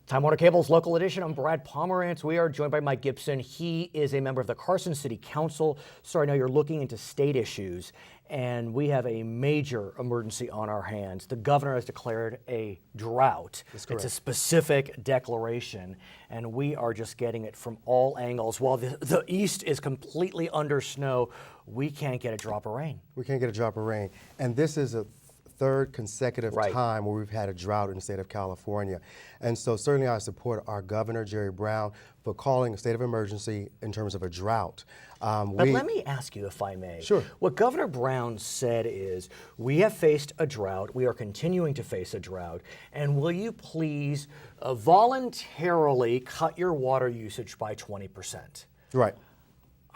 Time Warner Cable's Local Edition. I'm Brad Pomerance. We are joined by Mike Gipson. He is a member of the Carson City Council. So I know you're looking into state issues, and we have a major emergency on our hands. The governor has declared a drought. That's correct. It's a specific declaration, and we are just getting it from all angles. While the East is completely under snow, we can't get a drop of rain. We can't get a drop of rain. And this is a third consecutive Right. time where we've had a drought in the state of California. And so certainly I support our governor, Jerry Brown, for calling a state of emergency in terms of a drought. But let me ask you, if I may. Sure. What Governor Brown said is, we have faced a drought, we are continuing to face a drought, and will you please voluntarily cut your water usage by 20%? Right.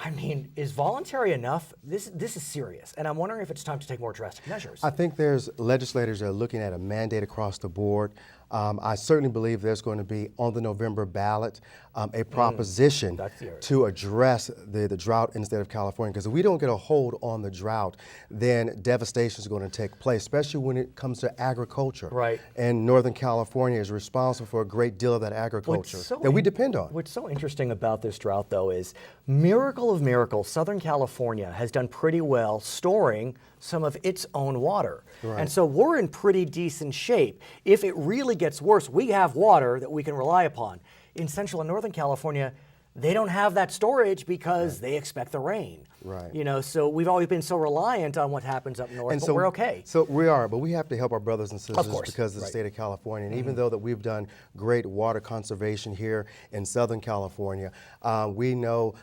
I mean, is voluntary enough? This is serious, and I'm wondering if it's time to take more drastic measures. I think there's legislators that are looking at a mandate across the board. I certainly believe there's going to be on the November ballot a proposition to address the drought in the state of California. Because if we don't get a hold on the drought, then devastation is going to take place, especially when it comes to agriculture. Right. And Northern California is responsible for a great deal of that agriculture that we depend on. What's so interesting about this drought, though, is miracle of miracles, Southern California has done pretty well storing some of its own water. Right. And so we're in pretty decent shape. If it really gets worse, we have water that we can rely upon. In Central and Northern California, they don't have that storage because they expect the rain. Right. You know, so we've always been so reliant on what happens up north, And but so we're okay. So we are, but we have to help our brothers and sisters course. because of the Right. state of California. And even though that we've done great water conservation here in Southern California, we know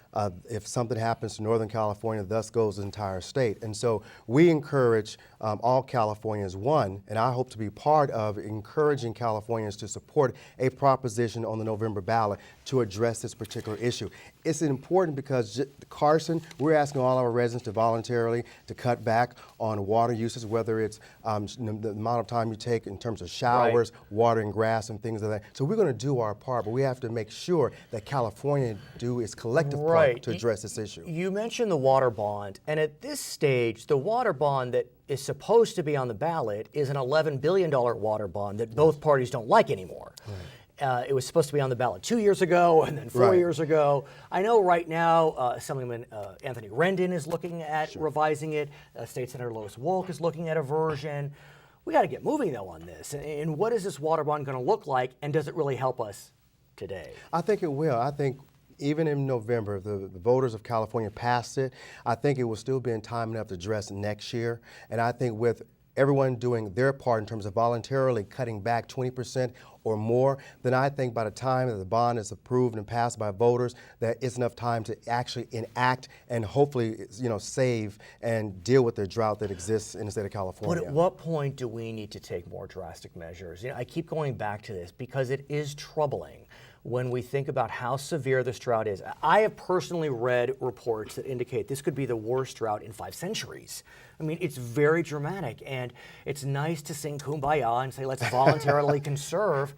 if something happens to Northern California, thus goes the entire state. And so we encourage all Californians, one, and I hope to be part of encouraging Californians to support a proposition on the November ballot to address this particular issue. It's important because Carson, we're asking all our residents to voluntarily to cut back on water usage, whether it's the amount of time you take in terms of showers, watering grass, and things like that. So we're going to do our part, but we have to make sure that California do its collective part to address this issue. You mentioned the water bond, and at this stage, the water bond that is supposed to be on the ballot is an $11 billion water bond that both parties don't like anymore. It was supposed to be on the ballot 2 years ago and then 4 years ago. I know right now Assemblyman Anthony Rendon is looking at revising it. State Senator Lois Wolk is looking at a version. We got to get moving, though, on this. And what is this water bond going to look like, and does it really help us today? I think it will. I think even in November, if the voters of California passed it, I think it will still be in time enough to address next year. And I think with everyone doing their part in terms of voluntarily cutting back 20% or more, then I think by the time that the bond is approved and passed by voters, that it's enough time to actually enact and hopefully, save and deal with the drought that exists in the state of California. But at what point do we need to take more drastic measures? I keep going back to this because it is troubling when we think about how severe this drought is. I have personally read reports that indicate this could be the worst drought in 5 centuries. I mean, it's very dramatic, and it's nice to sing Kumbaya and say, let's voluntarily conserve.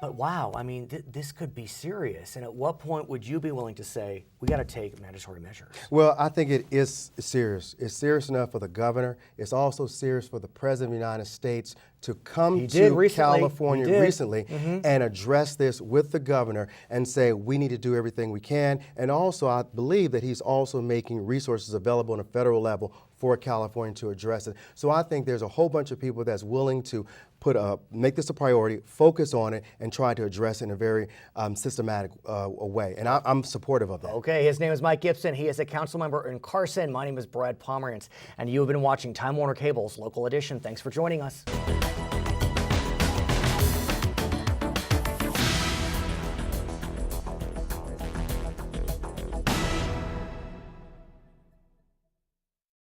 But wow, I mean, this could be serious. And at what point would you be willing to say, we got to take mandatory measures? Well, I think it is serious. It's serious enough for the governor. It's also serious for the President of the United States to come to California recently and address this with the governor and say, we need to do everything we can. And also, I believe that he's also making resources available on a federal level for California to address it. So I think there's a whole bunch of people that's willing to make this a priority, focus on it, and try to address it in a very systematic way. And I'm supportive of that. Okay, his name is Mike Gipson. He is a council member in Carson. My name is Brad Pomerance, and you have been watching Time Warner Cable's Local Edition. Thanks for joining us.